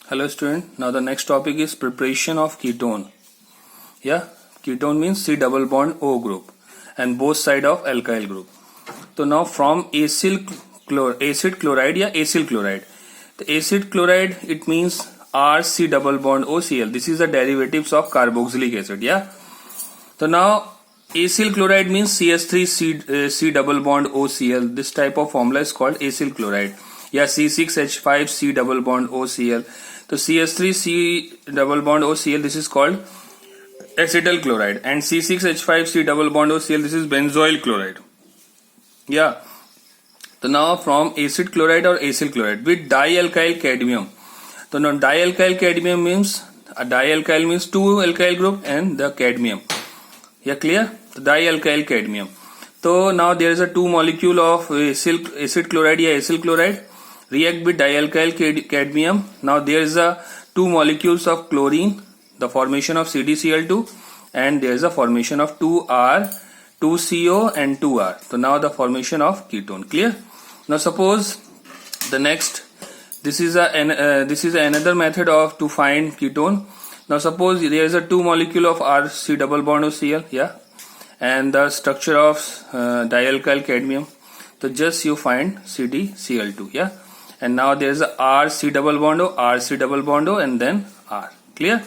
Hello student, now the next topic is preparation of ketone. Yeah, ketone means C double bond O group and both side of alkyl group. So now from acid chloride या acyl chloride. The acid chloride it means RC double bond OCl. This is the derivatives of carboxylic acid. Yeah. So now acyl chloride means CS3C double bond OCl. This type of formula is called acyl chloride. या C6H5C double bond OCl. तो CS3C double bond OCl this is called acetyl chloride and C6H5C double bond OCl this is benzoyl chloride. Yeah. So now from acid chloride or acyl chloride with dialkyl cadmium. So now dialkyl cadmium means dialkyl means two alkyl group and the cadmium. Yeah, clear? So dialkyl cadmium. So now there is a two molecule of acid chloride या acyl chloride react with dialkyl cadmium. Now there is a two molecules of chlorine, the formation of CdCl2, and there is a formation of 2R, 2CO and 2R. So now the formation of ketone. Clear? Now suppose the next, this is another method of to find ketone. Now suppose there is a two molecule of RC double bond OCl, yeah, and the structure of dialkyl cadmium. So just you find CdCl2, yeah. And now there is a RC double bond O, RC double bond O, and then R. Clear?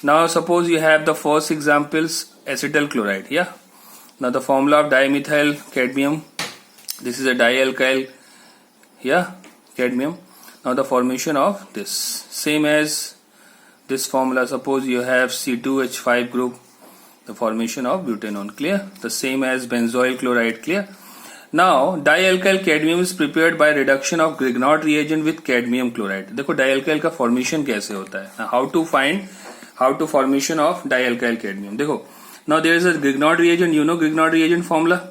Now suppose you have the first examples acetyl chloride. Yeah. Now the formula of dimethyl cadmium. This is a dialkyl. Yeah, cadmium. Now the formation of this same as this formula. Suppose you have C2H5 group. The formation of butanone. Clear? The same as benzoyl chloride. Clear? Now dialkyl cadmium is prepared by reduction of Grignard reagent with cadmium chloride. देखो dialkyl का formation कैसे होता है. Now how to formation of dialkyl cadmium. देखो now there is a Grignard reagent. You know Grignard reagent formula.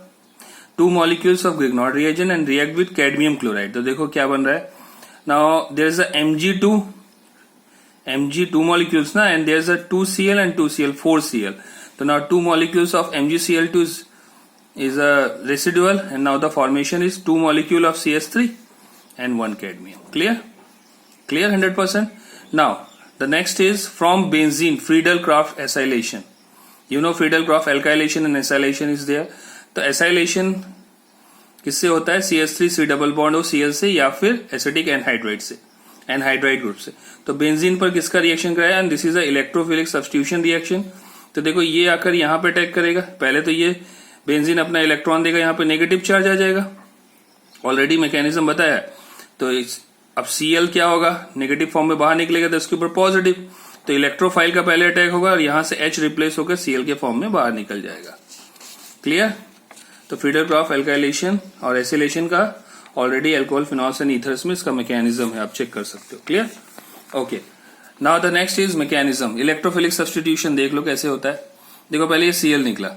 Two molecules of Grignard reagent and react with cadmium chloride. तो देखो क्या बन रहा है. Now there is a Mg2 molecules ना and there is a 2Cl and 2Cl 4Cl. So now two molecules of MgCl2 is a residual and now the formation is two molecule of CS3 and one cadmium. Clear? Clear 100%? Now the next is from benzene Friedel-Crafts acylation. You know Friedel-Crafts alkylation and acylation is there. तो acylation किससे होता है? CS3C double bond O Cl से या फिर acetic anhydride से, anhydride group से. तो बेंजीन पर किसका रिएक्शन कराया? And this is a electrophilic substitution reaction. तो देखो ये आकर यहाँ पे अटैक करेगा. पहले तो ये बेंजीन अपना इलेक्ट्रॉन देगा, यहाँ पे नेगेटिव चार्ज आ जाएगा. ऑलरेडी मैकेनिज्म बताया. तो अब Cl क्या होगा? नेगेटिव फॉर्म में बाहर निकलेगा तो इसके ऊपर पॉजिटिव. तो इलेक्ट्रोफाइल का पहले अटैक होगा और यहाँ से H रिप्लेस होकर Cl के फॉर्म में बाहर निकल जाएगा. क्लियर? तो फ्रीडल-क्राफ्ट एल्काइलेशन और एसिलेशन का already alcohol phenols and ethers में इसका मैकेनिज्म है, आप चेक कर सकते हो. Clear? Okay. Now the next is mechanism. Electrophilic substitution देख लो कैसे होता है. देखो पहले ये Cl निकला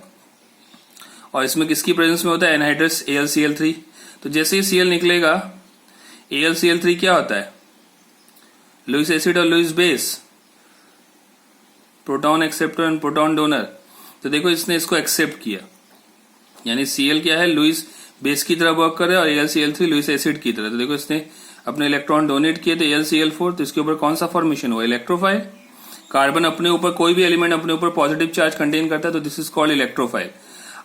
और इसमें किसकी प्रेजेंस में होता है? Anhydrous AlCl3. तो जैसे ही Cl निकलेगा AlCl3 क्या होता है? लुईस एसिड और Lewis base, proton acceptor and proton donor. तो देखो इसने इसको एक्सेप्ट किया, यानी Cl क्या है? लुईस बेस की तरह वर्क कर रहा है और AlCl3 लुईस एसिड की तरह. तो देखो इसने अपने इलेक्ट्रॉन डोनेट किए तो AlCl4. तो इसके ऊपर कौन सा फॉर्मेशन हुआ? इलेक्ट्रोफाइल. कार्बन अपने ऊपर, कोई भी एलिमेंट अपने ऊपर पॉजिटिव चार्ज कंटेन करता है तो दिस इज कॉल्ड इलेक्ट्रोफाइल.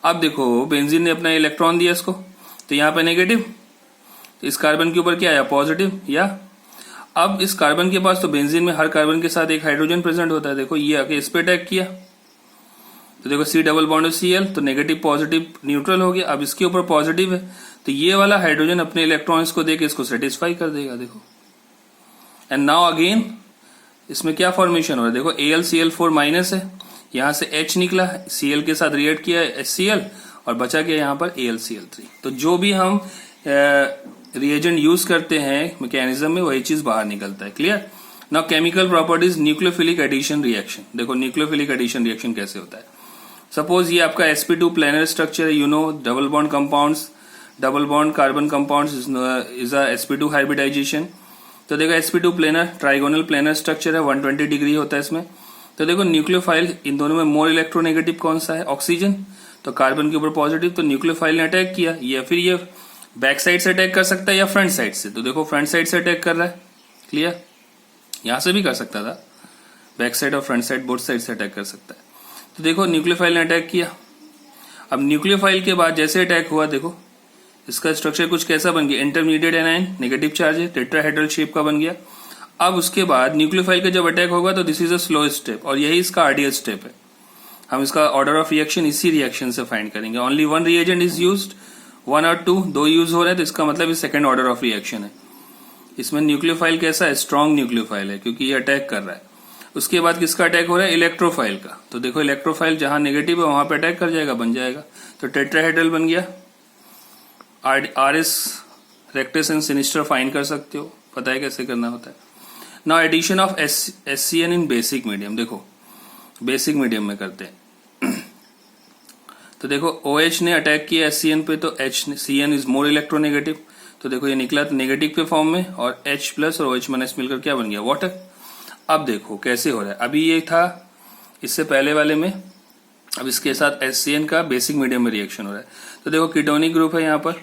अब देखो बेंजीन ने अपना इलेक्ट्रॉन दिया इसको, तो यहाँ पे नेगेटिव, तो इस कार्बन के ऊपर क्या आया? पॉजिटिव. या अब इस कार्बन के पास, तो बेंजीन में हर कार्बन के साथ एक हाइड्रोजन प्रेजेंट होता है. देखो ये आके इस पे अटैक किया तो देखो C डबल बॉन्ड Cl, तो नेगेटिव पॉजिटिव न्यूट्रल हो गया. अब इसके ऊपर पॉजिटिव है तो ये वाला हाइड्रोजन अपने इलेक्ट्रॉन्स को देके इसको सेटिस्फाई कर देगा. देखो एंड नाउ अगेन इसमें क्या फॉर्मेशन हो रहा है? देखो AlCl4 माइनस है, यहां से H निकला, Cl के साथ रिएक्ट किया HCl और बचा गया यहाँ पर AlCl3. तो जो भी हम रिएजेंट यूज करते हैं मैकेनिज्म में वही चीज बाहर निकलता है. Clear? Now chemical properties nucleophilic addition reaction. देखो न्यूक्लियोफिलिक एडिशन रिएक्शन कैसे होता है. सपोज ये आपका sp2 प्लेनर स्ट्रक्चर है. You know double bond compounds, double bond carbon compounds is a sp2 hybridisation. तो देखो sp2 planar trigonal planar structure है, 120 डिग्री होता है इसमें. तो देखो न्यूक्लियोफाइल, इन दोनों में मोर इलेक्ट्रोनेगेटिव कौन सा है? ऑक्सीजन. तो कार्बन के ऊपर पॉजिटिव, तो न्यूक्लियोफाइल ने अटैक किया, या फिर ये बैक साइड से अटैक कर सकता है या फ्रंट साइड से. तो देखो फ्रंट साइड से अटैक कर रहा है. क्लियर? यहां से भी कर सकता था, बैक साइड और फ्रंट साइड बोथ साइड से अटैक कर सकता है। तो देखो न्यूक्लियोफाइल ने अटैक किया। अब न्यूक्लियोफाइल के बाद जैसे अटैक हुआ, देखो इसका स्ट्रक्चर कुछ कैसा बन गया, इंटरमीडिएट एनायन, नेगेटिव चार्ज है, टेट्राहेड्रल शेप का बन गया। अब उसके बाद न्यूक्लियोफाइल का जब अटैक होगा तो this is a slow step, और यही इसका आरडीएल स्टेप है। हम इसका ऑर्डर ऑफ रिएक्शन इसी रिएक्शन से फाइंड करेंगे। Only one reagent is used, 1 और 2 दो यूज हो रहे हैं, तो इसका मतलब ये सेकंड ऑर्डर ऑफ रिएक्शन है। इसमें न्यूक्लियोफाइल कैसा है, स्ट्रॉन्ग न्यूक्लियोफाइल है क्योंकि ये अटैक कर रहा है। उसके बाद किसका अटैक हो रहा है, इलेक्ट्रोफाइल का। तो देखो इलेक्ट्रोफाइल जहां नेगेटिव है वहां पे अटैक कर जाएगा, बन जाएगा। तो टेट्राहेड्रल बन गया। RS rectus and sinister find कर सकते हो, पता है कैसे करना होता है। Now addition of SCN in basic medium, देखो बेसिक मीडियम में करते हैं। तो देखो OH ने अटैक किया एससीएन पे, तो HCN इज मोर इलेक्ट्रोनेगेटिव। तो देखो ये निकला नेगेटिव के फॉर्म में, और H प्लस और OH माइनस मिलकर क्या बन गया, वाटर। अब देखो कैसे हो रहा है, अभी ये था इससे पहले वाले में, अब इसके साथ HCN का बेसिक मीडियम में रिएक्शन हो रहा है। तो देखो कीटोनिक ग्रुप है यहाँ पर,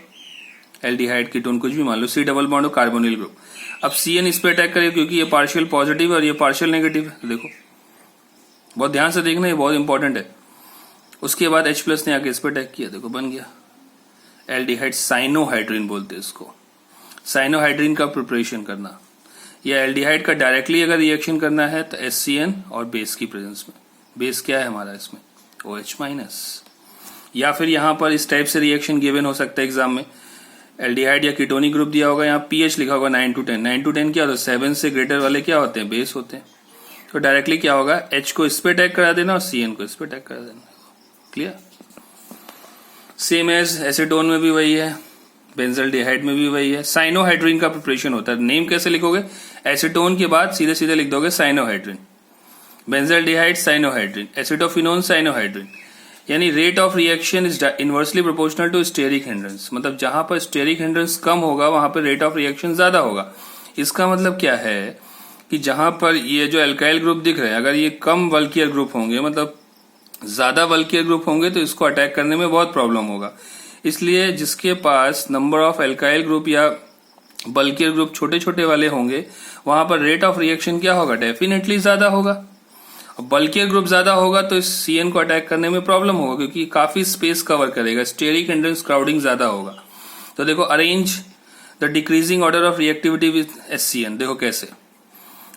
एल्डिहाइड कीटोन कुछ भी मान लो, C डबल बॉन्ड और कार्बोनिल ग्रुप। अब CN इस पे अटैक करेगा क्योंकि ये पार्शियल पॉजिटिव है और ये पार्शियल नेगेटिव है। तो देखो बहुत ध्यान से देखना, ये बहुत इंपॉर्टेंट है। उसके बाद H प्लस ने आके इस पे अटैक किया, देखो बन गया एल्डिहाइड, साइनोहाइड्रिन बोलते हैं इसको। साइनोहाइड्रिन का प्रिपरेशन करना, या एल्डिहाइड का डायरेक्टली अगर रिएक्शन करना है तो HCN और बेस की प्रेजेंस में। बेस क्या है हमारा इसमें, OH माइनस। या फिर यहां पर इस टाइप से रिएक्शन गिवन हो सकता है एग्जाम में, एल्डिहाइड या कीटोनिक ग्रुप दिया होगा, यहाँ pH लिखा होगा 9 to 10। 9 to 10 क्या होता है, 7 से ग्रेटर वाले क्या होते हैं, बेस होते हैं। तो डायरेक्टली क्या होगा, H को इस पे अटैक करा देना और CN को इस पे अटैक करा देना। क्लियर। सेम एज एसीटोन में भी वही है, बेंजल्डिहाइड में भी वही है। साइनोहाइड्रिन का प्रिपरेशन होता है। नेम कैसे लिखोगे, एसीटोन के बाद सीधे सीधे लिख दोगे cyanohydrin, benzaldehyde cyanohydrin, acetophenone cyanohydrin. यानी rate of reaction is inversely proportional to steric hindrance, मतलब जहां पर स्टेरिक हिंड्रेंस कम होगा वहां पर रेट ऑफ रिएक्शन ज्यादा होगा। इसका मतलब क्या है कि जहां पर ये जो एल्काइल ग्रुप दिख रहे हैं, अगर ये कम वल्कियर ग्रुप होंगे, मतलब ज्यादा वल्कियर ग्रुप होंगे, तो इसको अटैक करने में बहुत प्रॉब्लम होगा। इसलिए जिसके पास नंबर ऑफ एल्काइल ग्रुप या बल्कियर ग्रुप छोटे छोटे वाले होंगे, वहां पर रेट ऑफ रिएक्शन क्या होगा, डेफिनेटली ज्यादा होगा। बल्कियर ग्रुप ज्यादा होगा तो इस CN को अटैक करने में प्रॉब्लम होगा क्योंकि काफी स्पेस कवर करेगा, स्टेरिक हिंड्रेंस क्राउडिंग ज्यादा होगा। तो देखो arrange the decreasing order of reactivity with HCN, देखो कैसे।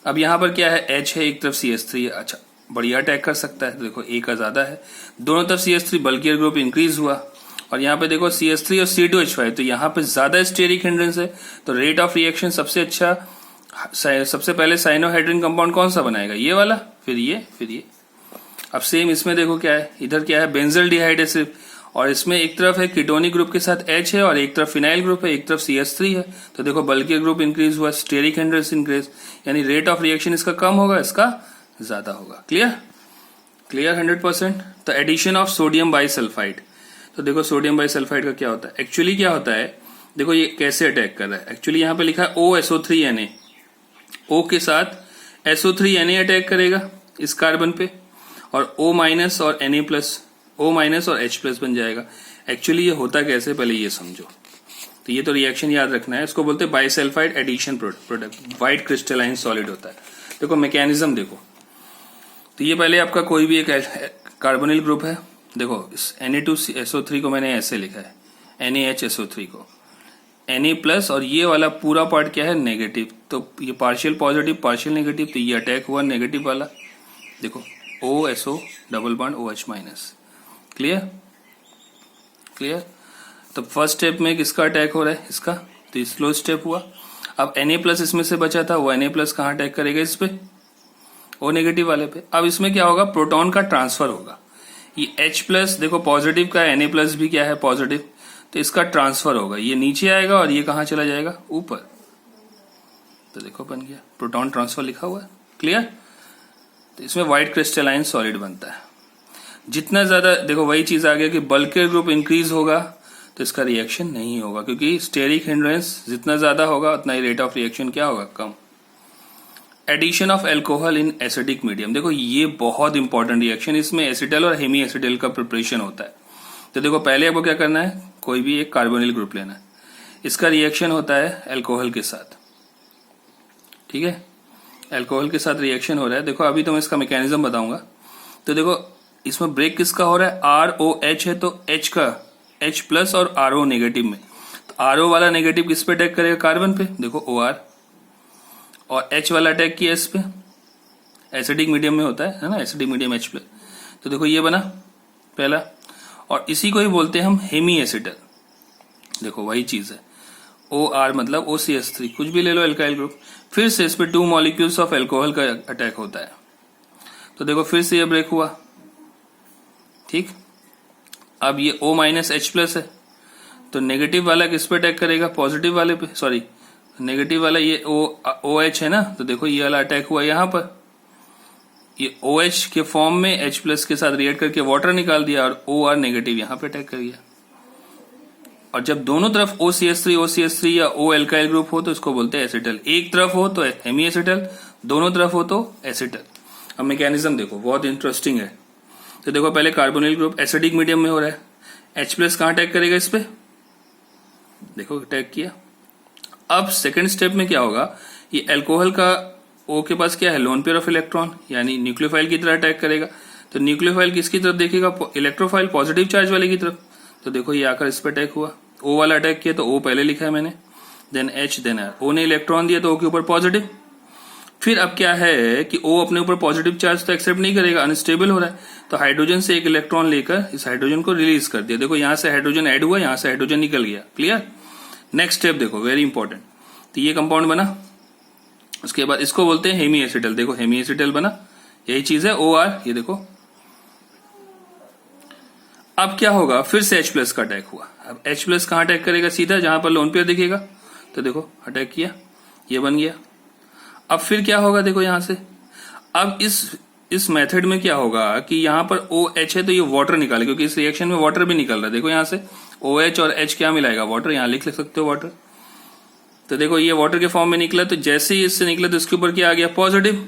अब यहां पर क्या है, H है, एक तरफ CH3 है, अच्छा बढ़िया अटैक कर सकता है। तो देखो A का ज्यादा है, दोनों तरफ CH3, बल्कियर ग्रुप इंक्रीज हुआ, और यहाँ पे देखो CH3 और C2H5, तो यहाँ पे ज्यादा स्टेरिक हिंड्रेंस है, तो रेट ऑफ रिएक्शन सबसे अच्छा, सबसे पहले साइनोहाइड्रिन कंपाउंड कौन सा बनाएगा, ये वाला, फिर ये, फिर ये। अब सेम इसमें देखो क्या है, इधर क्या है, बेंजल्डिहाइड है सिर्फ, और इसमें एक तरफ है कीटोनिक ग्रुप के साथ H है, और एक तरफ फिनाइल ग्रुप है, एक तरफ CH3 है। तो देखो बल्कियर ग्रुप इंक्रीज हुआ, स्टेरिक हिंड्रेंस इंक्रीज, यानी रेट ऑफ रिएक्शन इसका कम होगा, इसका ज्यादा होगा। Clear, clear 100%। तो एडिशन ऑफ सोडियम बाइसल्फाइड, तो देखो सोडियम बाइसल्फाइड का क्या होता है, एक्चुअली क्या होता है, देखो ये कैसे अटैक कर रहा है। एक्चुअली यहाँ पे लिखा है OSO3Na, O के साथ SO3Na अटैक करेगा इस कार्बन पे, और O माइनस और Na प्लस, O माइनस और H प्लस बन जाएगा। एक्चुअली ये होता कैसे, पहले ये समझो। तो ये तो रिएक्शन याद रखना है, इसको बोलते हैं bisulphide addition product, white crystalline solid होता है। देखो मैकेनिज्म देखो, तो ये पहले आपका कोई भी एक कार्बोनिल ग्रुप है, देखो इस Na2SO3 को मैंने ऐसे लिखा है, NaHSO3 को Na प्लस, और ये वाला पूरा पार्ट क्या है, नेगेटिव। तो ये पार्शियल पॉजिटिव पार्शियल नेगेटिव, तो ये अटैक हुआ नेगेटिव वाला, देखो OSO double bond OH minus. Clear, clear. तो फर्स्ट स्टेप में किसका अटैक हो रहा है, इसका, तो ये स्लो स्टेप हुआ। अब Na प्लस इसमें से बचा था, वो Na प्लस कहाँ अटैक करेगा, इस पे, O नेगेटिव वाले पे। अब इसमें क्या होगा, प्रोटॉन का ट्रांसफर होगा। ये H प्लस देखो पॉजिटिव का, Na प्लस भी क्या है, पॉजिटिव, तो इसका ट्रांसफर होगा, ये नीचे आएगा और ये कहां चला जाएगा, ऊपर। तो देखो बन गया, प्रोटॉन ट्रांसफर लिखा हुआ है। क्लियर। तो इसमें व्हाइट क्रिस्टलाइन सॉलिड बनता है। जितना ज्यादा देखो वही चीज आ गया कि बल्कियर ग्रुप इंक्रीज होगा तो इसका रिएक्शन नहीं होगा, क्योंकि स्टेरिक हिंड्रेंस जितना ज्यादा होगा उतना ही रेट ऑफ रिएक्शन क्या होगा, कम। Addition of alcohol in acidic medium, देखो ये बहुत इंपॉर्टेंट रिएक्शन, इसमें एसिटल और हेमी एसिटल का प्रिपरेशन होता है। तो देखो पहले आपको क्या करना है, कोई भी एक कार्बोनिल ग्रुप लेना है, इसका रिएक्शन होता है एल्कोहल के साथ, ठीक है। अल्कोहल के साथ रिएक्शन हो रहा है। देखो अभी तो मैं इसका मैकेनिज्म बताऊंगा। तो देखो इसमें ब्रेक किसका हो रहा है, ROH है तो H का H प्लस और RO नेगेटिव में। तो RO वाला नेगेटिव किस पे अटैक करेगा, कार्बन पे, देखो OR, और H वाला अटैक किया इस पे, एसिडिक मीडियम में होता है ना, एसिडिक मीडियम H प्लस। तो देखो ये बना पहला, और इसी को ही बोलते हैं हम हेमी एसिटल। देखो वही चीज है, OR मतलब OCH3, कुछ भी ले लो एल्काइल ग्रुप। फिर से इस पे 2 मॉलिक्यूल्स ऑफ एल्कोहल का अटैक होता है। तो देखो फिर से ये ब्रेक हुआ, ठीक। अब ये O माइनस H प्लस है, तो नेगेटिव वाला किस पे अटैक करेगा, पॉजिटिव वाले पे, सॉरी नेगेटिव वाला ये OH है ना। तो देखो ये वाला अटैक हुआ यहाँ पर, ये OH के फॉर्म में H प्लस के साथ रिएक्ट करके वाटर निकाल दिया, और OR नेगेटिव यहाँ पे अटैक कर गया। और जब दोनों तरफ OCH3 या O एल्काइल ग्रुप हो तो इसको बोलते हैं एसिटल। एक तरफ हो तो हेमी एसिटल, दोनों तरफ हो तो एसिटल। अब मैकेनिज्म देखो बहुत इंटरेस्टिंग है। तो देखो पहले कार्बोनिल ग्रुप एसिडिक मीडियम में हो रहा है, H प्लस कहां अटैक करेगा, इस पे, देखो अटैक किया। अब सेकंड स्टेप में क्या होगा, ये अल्कोहल का O के पास क्या है, लोन पेयर ऑफ इलेक्ट्रॉन, यानी न्यूक्लियोफाइल की तरह अटैक करेगा। तो न्यूक्लियोफाइल किसकी तरफ देखेगा, इलेक्ट्रोफाइल पॉजिटिव चार्ज वाले की तरफ। तो देखो ये आकर इस पे अटैक हुआ, O वाला अटैक किया तो O पहले लिखा है मैंने, then H then R। O ने इलेक्ट्रॉन दिया तो O के ऊपर पॉजिटिव। फिर अब क्या है कि O अपने ऊपर पॉजिटिव चार्ज तो एक्सेप्ट नहीं करेगा, अनस्टेबल हो रहा है, तो हाइड्रोजन से एक इलेक्ट्रॉन लेकर इस हाइड्रोजन को रिलीज कर दिया। देखो यहां से हाइड्रोजन ऐड हुआ, यहां से हाइड्रोजन निकल गया, क्लियर। नेक्स्ट स्टेप देखो वेरी इंपॉर्टेंट। तो ये कंपाउंड बना, उसके बाद इसको बोलते हैं हेमी एसिटल। देखो हेमी एसिटल बना, यही चीज है OR, ये देखो। अब क्या होगा, फिर से H प्लस का अटैक हुआ। अब H प्लस कहां अटैक करेगा, सीधा जहां पर लोन पेयर दिखेगा। तो देखो अटैक किया, ये बन गया। अब फिर क्या होगा, देखो यहां से, अब इस मेथड में क्या होगा कि यहां पर OH है तो ये वाटर निकाले, क्योंकि इस रिएक्शन में वाटर भी निकल रहा है। देखो यहां से OH और H क्या मिलाएगा, वाटर, यहां लिख सकते हो वाटर। तो देखो ये वाटर के फॉर्म में निकला, तो जैसे ही इससे निकला तो इसके ऊपर क्या आ गया, पॉजिटिव,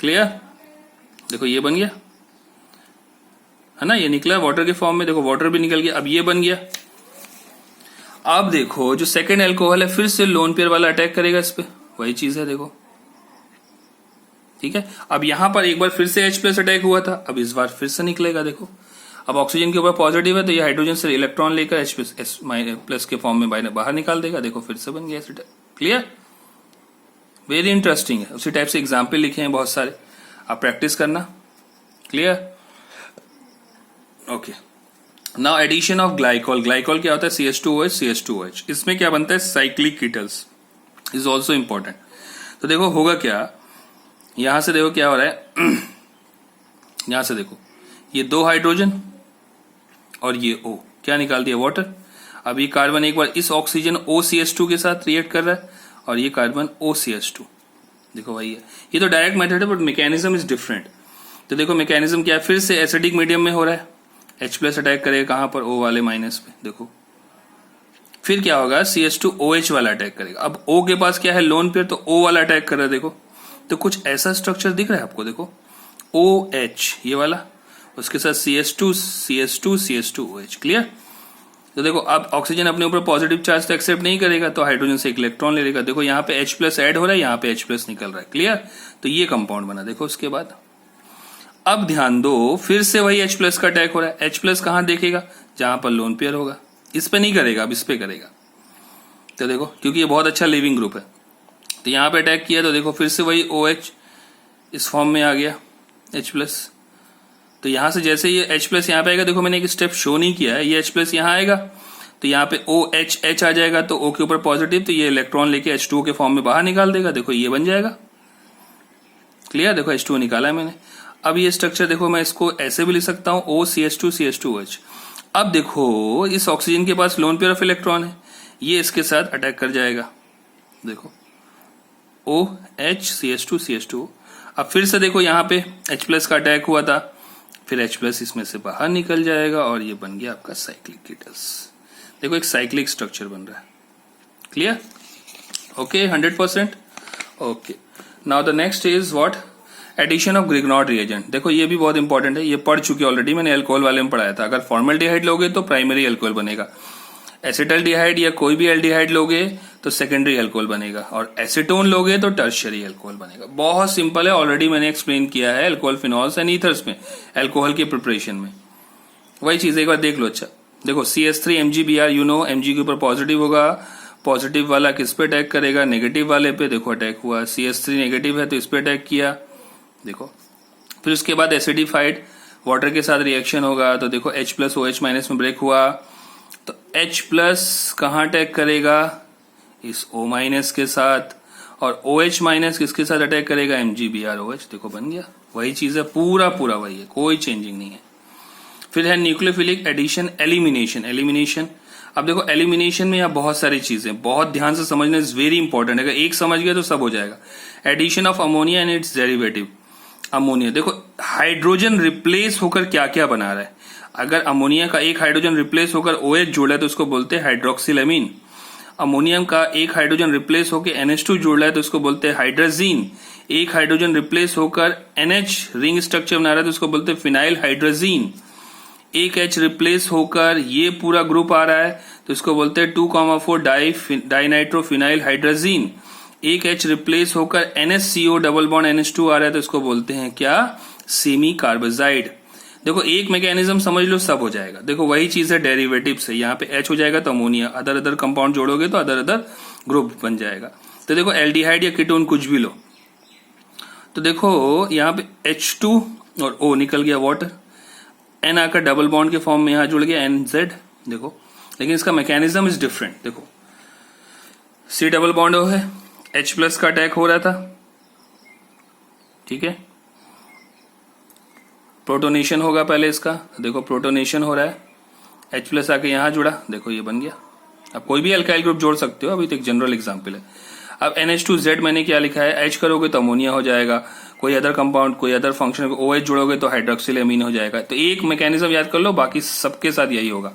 क्लियर। देखो ये बन गया है ना, ये निकला वाटर के फॉर्म में, देखो वाटर भी निकल गया। अब ये बन गया। अब देखो जो सेकेंड एल्कोहल है फिर से लोन पेयर वाला अटैक करेगा इस पे, वही चीज है देखो, ठीक है। अब यहां पर एक बार फिर से H प्लस अटैक हुआ था, अब इस बार फिर से निकलेगा। देखो अब ऑक्सीजन के ऊपर पॉजिटिव है तो ये हाइड्रोजन से इलेक्ट्रॉन लेकर H प्लस के फॉर्म में बाहर निकाल देगा। देखो फिर से बन गया एसिड, क्लियर। वेरी इंटरेस्टिंग है। उसी टाइप से एग्जाम्पल लिखे हैं बहुत सारे, आप प्रैक्टिस करना, clear. Okay, now addition of glycol. Glycol क्या होता है, CH2OH CH2OH। इसमें क्या बनता है, cyclic ketals, is also important. तो देखो होगा क्या, यहां से देखो क्या हो रहा है, यहां से देखो ये 2 हाइड्रोजन और ये O, क्या निकाल दिया, वाटर। अब ये कार्बन एक बार इस ऑक्सीजन OCH2 के साथ रिएक्ट कर रहा है, और ये कार्बन OCH2, देखो वही है। ये तो डायरेक्ट मेथड है बट मैकेनिज्म इज डिफरेंट। तो देखो मैकेनिज्म क्या है, फिर से एसिडिक मीडियम में हो रहा है, H प्लस अटैक करेगा कहां पर, O वाले माइनस पे, देखो। फिर क्या होगा, CH2OH वाला अटैक करेगा। अब O के पास क्या है, लोन पेयर, तो O वाला अटैक कर रहा है, देखो। तो कुछ ऐसा स्ट्रक्चर दिख रहा है आपको, देखो OH ये वाला, उसके साथ CH2OH, क्लियर। तो देखो अब ऑक्सीजन अपने ऊपर पॉजिटिव चार्ज तो एक्सेप्ट नहीं करेगा, तो हाइड्रोजन से एक इलेक्ट्रॉन ले लेगा। देखो यहाँ पे H प्लस ऐड हो रहा है, यहाँ पे H प्लस निकल रहा है, क्लियर। तो ये कंपाउंड बना। देखो उसके बाद अब ध्यान दो, फिर से वही H प्लस का अटैक हो रहा है। H प्लस कहां देखेगा, जहां पर लोन पेयर होगा। इस पे नहीं करेगा, अब इस पे करेगा। तो देखो क्योंकि ये बहुत अच्छा लिविंग ग्रुप है, तो यहां पे अटैक किया, तो देखो फिर से वही OH इस फॉर्म में आ गया H प्लस। तो यहां से जैसे ये H प्लस यहाँ पे आएगा, देखो मैंने एक स्टेप शो नहीं किया है, ये H प्लस यहाँ आएगा तो यहाँ पे OH आ जाएगा, तो O के ऊपर पॉजिटिव, तो ये इलेक्ट्रॉन लेके H2O के फॉर्म में बाहर निकाल देगा। देखो ये बन जाएगा, क्लियर। देखो H2O निकाला है मैंने। अब ये स्ट्रक्चर देखो, मैं इसको ऐसे भी लिख सकता हूं, OCH2 CH2OH। अब देखो इस ऑक्सीजन के पास लोन पेयर ऑफ इलेक्ट्रॉन है, ये इसके साथ अटैक कर जाएगा, देखो OH CH2 CH2। अब फिर से देखो यहाँ पे H प्लस का अटैक हुआ था, फिर H प्लस इसमें से बाहर निकल जाएगा, और ये बन गया आपका साइक्लिक कीटल्स। देखो एक साइक्लिक स्ट्रक्चर बन रहा है, clear. Okay, 100%। Okay, now the next is what, addition of Grignard reagent. देखो ये भी बहुत इंपॉर्टेंट है, ये पढ़ चुके ऑलरेडी, मैंने अल्कोहल वाले में पढ़ाया था। अगर फॉर्मल्डिहाइड लोगे तो प्राइमरी अल्कोहल बनेगा, एसिटल्डिहाइड या कोई भी एल्डिहाइड लोगे तो सेकेंडरी अल्कोहल बनेगा, और एसीटोन लोगे तो टर्शियरी अल्कोहल बनेगा। बहुत सिंपल है, ऑलरेडी मैंने एक्सप्लेन किया है अल्कोहल फिनॉल्स एंड ईथर्स में, अल्कोहल की प्रिपरेशन में। वही चीज एक बार देख लो। अच्छा देखो CH3 MgBr, you know Mg के ऊपर पॉजिटिव होगा, पॉजिटिव वाला किस पे अटैक करेगा, नेगेटिव वाले पे। देखो अटैक हुआ, CH3 नेगेटिव है तो इस पे अटैक किया, देखो। फिर उसके बाद एसिडिफाइड वाटर के साथ रिएक्शन होगा, तो देखो H प्लस OH माइनस में ब्रेक हुआ, तो H प्लस कहाँ अटैक करेगा, इस O माइनस के साथ, और OH माइनस किसके साथ अटैक करेगा, MgBrOH। देखो बन गया, वही चीज है, पूरा पूरा वही है, कोई चेंजिंग नहीं है। फिर है न्यूक्लियोफिलिक एडिशन एलिमिनेशन। एलिमिनेशन, अब देखो एलिमिनेशन में यहाँ बहुत सारी चीजें, बहुत ध्यान से समझना, इज वेरी इंपॉर्टेंट। अगर एक समझ गया तो सब हो जाएगा। Addition of ammonia and its derivative. Ammonia, देखो हाइड्रोजन रिप्लेस होकर क्या क्या बना रहा है। अगर अमोनिया का एक हाइड्रोजन रिप्लेस होकर OH जोड़ा है तो उसको बोलते हैं हाइड्रोक्सिल अमोनियम का एक हाइड्रोजन रिप्लेस होकर NH2 जोड़ रहा है तो उसको बोलते हैं हाइड्राजीन। एक हाइड्रोजन रिप्लेस होकर NH रिंग स्ट्रक्चर बना रहा है तो उसको बोलते हैं फिनाइल हाइड्राजीन। एक H रिप्लेस होकर ये पूरा ग्रुप आ रहा है तो इसको बोलते हैं 2,4 डाइनाइट्रोफिनाइल हाइड्राजीन। एक H रिप्लेस होकर NHCO डबल बॉन्ड NH2 आ रहा है तो इसको बोलते हैं क्या, सेमी कार्बोजाइड। देखो एक मैकेनिज्म समझ लो, सब हो जाएगा। देखो वही चीज है डेरिवेटिव से, यहाँ पे H हो जाएगा तो अमोनिया, अदर अदर कंपाउंड जोड़ोगे तो अदर अदर ग्रुप बन जाएगा। तो देखो एल्डिहाइड या कीटोन कुछ भी लो, तो देखो यहाँ पे H2 और O निकल गया वाटर, N आकर डबल बॉन्ड के फॉर्म में यहां जुड़ गया NZ। देखो लेकिन इसका मैकेनिज्म इज डिफरेंट। देखो C डबल बॉन्ड O है, H प्लस का अटैक हो रहा था, ठीक है, प्रोटोनेशन होगा पहले इसका। देखो प्रोटोनेशन हो रहा है, H प्लस आके यहां जुड़ा, देखो ये बन गया। अब कोई भी अल्काइल ग्रुप जोड़ सकते हो, अभी तो एक जनरल एग्जांपल है। अब NH2Z मैंने क्या लिखा है, H करोगे तो अमोनिया हो जाएगा, कोई अदर कंपाउंड कोई अदर फंक्शन OH जोड़ोगे तो हाइड्रोक्सिल अमीन हो जाएगा। तो एक मैकेनिज्म याद कर लो, बाकी सबके साथ यही होगा।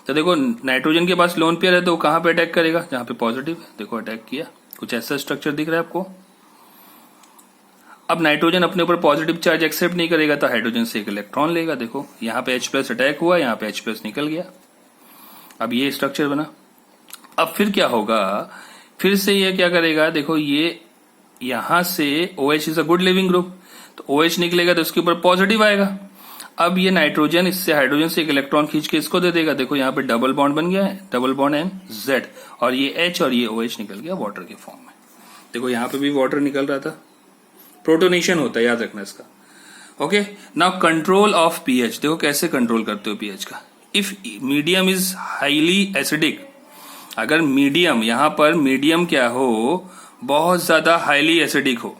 तो देखो नाइट्रोजन के पास लोन पेयर है तो वो कहां पे अटैक करेगा, जहां पे पॉजिटिव है। देखो अटैक किया, कुछ ऐसा स्ट्रक्चर दिख रहा है आपको। अब नाइट्रोजन अपने ऊपर पॉजिटिव चार्ज एक्सेप्ट नहीं करेगा तो हाइड्रोजन से एक इलेक्ट्रॉन लेगा। देखो यहाँ पे H प्लस अटैक हुआ, यहाँ पे H प्लस निकल गया, अब ये स्ट्रक्चर बना। अब फिर क्या होगा, फिर से ये क्या करेगा, देखो ये यहां से OH is a good leaving group, तो OH निकलेगा तो उसके ऊपर पॉजिटिव आएगा। अब ये नाइट्रोजन इससे हाइड्रोजन से एक इलेक्ट्रॉन खींच के इसको दे देगा। देखो यहाँ पे डबल बॉन्ड बन गया है, डबल बॉन्ड NZ, और ये H और ये OH निकल गया वाटर के फॉर्म में। देखो यहाँ पे भी वाटर निकल रहा था, प्रोटोनेशन होता है, याद रखना इसका। Okay, now control of pH. देखो कैसे कंट्रोल करते हो पीएच का। If medium is highly acidic, अगर मीडियम, यहां पर मीडियम क्या हो, बहुत ज्यादा हाईली एसिडिक हो,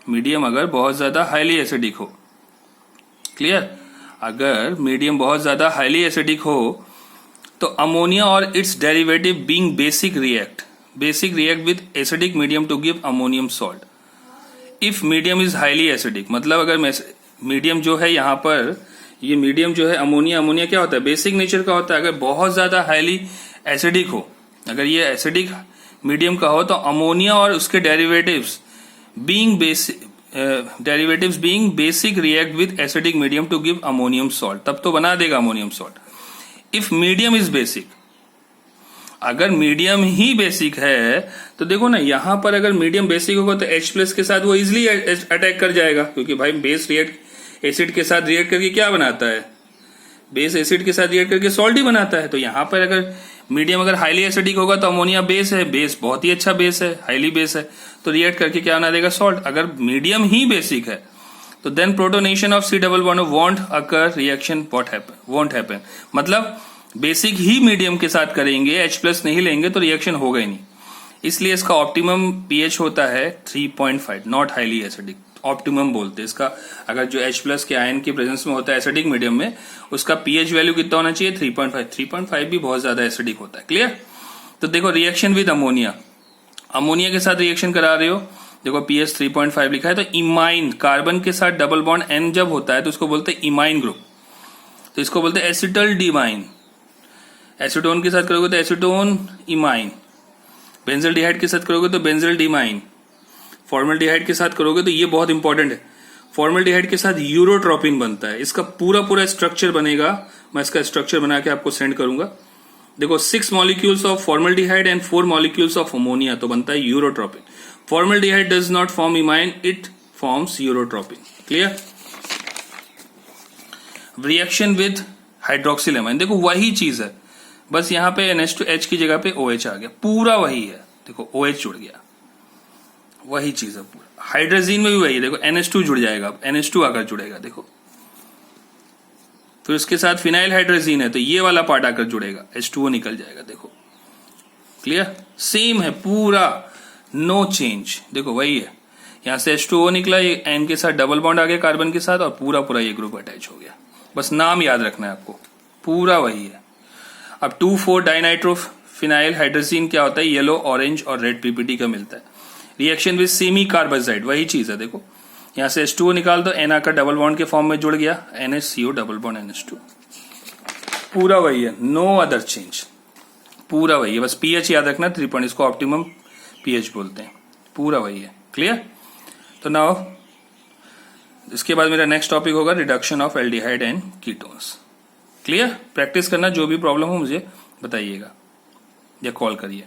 मीडियम अगर बहुत ज्यादा हाईली एसिडिक हो, क्लियर, अगर मीडियम बहुत ज्यादा हाईली एसिडिक हो तो अमोनिया और its derivative being basic react with acidic medium to give ammonium salt. If medium is highly acidic, मतलब अगर मीडियम जो है यहाँ पर, ये मीडियम जो है अमोनिया क्या होता है, बेसिक नेचर का होता है। अगर बहुत ज्यादा हाईली एसिडिक हो, अगर ये एसिडिक मीडियम का हो, तो अमोनिया और उसके derivatives being basic react with acidic medium to give ammonium salt, तब तो बना देगा ammonium salt. If medium is basic, अगर मीडियम ही बेसिक है तो देखो ना, यहां पर अगर मीडियम बेसिक होगा तो H प्लस के साथ वो इजिली अटैक कर जाएगा, क्योंकि भाई बेस रिएक्ट एसिड के साथ रिएक्ट करके क्या बनाता है, बेस एसिड के साथ रिएक्ट करके सॉल्ट ही बनाता है। तो यहां पर अगर मीडियम अगर हाईली एसिडिक होगा तो अमोनिया बेस है, बेस बहुत ही अच्छा बेस है, हाईली बेस है, तो रिएक्ट करके क्या बना देगा, सॉल्ट। अगर मीडियम ही बेसिक है तो then protonation of C double bond won't occur, reaction won't happen, मतलब बेसिक ही मीडियम के साथ करेंगे, H प्लस नहीं लेंगे तो रिएक्शन होगा ही नहीं। इसलिए इसका ऑप्टिमम पीएच होता है 3.5, नॉट हाईली एसिडिक, ऑप्टिमम बोलते हैं इसका। अगर जो H प्लस के आयन की प्रेजेंस में होता है एसिडिक मीडियम में, उसका पीएच वैल्यू कितना होना चाहिए, 3.5 भी बहुत ज्यादा एसिडिक होता है, क्लियर। तो देखो रिएक्शन विद अमोनिया, अमोनिया के साथ रिएक्शन करा रहे हो, देखो पीएच 3.5 लिखा है, तो इमाइन, कार्बन के साथ डबल बॉन्ड N जब होता है तो उसको बोलते हैं इमाइन ग्रुप, तो इसको बोलते हैं एसिटल डिमाइन। एसीटोन के साथ करोगे तो एसीटोन इमाइन, बेंजल्डिहाइड के साथ करोगे तो बेंजल डिमाइन, फॉर्मल्डिहाइड के साथ करोगे तो ये बहुत इंपॉर्टेंट है, फॉर्मल्डिहाइड के साथ यूरोट्रोपिन बनता है। इसका पूरा स्ट्रक्चर बनेगा, मैं इसका स्ट्रक्चर बना के आपको सेंड करूंगा, देखो 6 molecules of formaldehyde and 4 molecules of ammonia, तो बनता है urotropine. Formaldehyde does not form imine, it forms urotropine. Clear. Reaction with hydroxyl, देखो वही चीज है, बस यहां पे NH2H की जगह पे OH आ गया, पूरा वही है. देखो OH जुड़ गया, वही चीज है पूरा. हाइड्रोजीन में भी वही है, देखो NH2 जुड़ जाएगा, अब NH2 आकर जुड़ेगा. देखो फिर उसके साथ फिनाइल हाइड्रोजीन है, तो ये वाला पार्ट आकर जुड़ेगा, H2O निकल जाएगा. देखो क्लियर, सेम है पूरा, नो चेंज. देखो वही है, यहां से H2O निकला, ये N के साथ डबल बॉन्ड आ गया कार्बन के साथ, और पूरा पूरा ये ग्रुप अटैच हो गया. बस नाम याद रखना है आपको, पूरा वही है. अब 2,4 डाइनाइट्रोफिनाइल हाइड्रोजीन क्या होता है, येलो, ऑरेंज और रेड PPT का मिलता है. रिएक्शन विद सेमी कार्बाइड, वही चीज है. देखो यहां से H2O निकाल दो, N आकर डबल बॉन्ड के फॉर्म में जुड़ गया, NHCO डबल बॉन्ड NH2, पूरा वही है, नो अदर चेंज, पूरा वही है. बस pH याद रखना 3 पॉइंट, इसको ऑप्टिमम pH बोलते हैं, पूरा वही है. क्लियर. तो नाउ इसके बाद मेरा नेक्स्ट टॉपिक होगा reduction of aldehyde and ketones. Clear. Practice करना, जो भी प्रॉब्लम हो मुझे बताइएगा या कॉल करिए.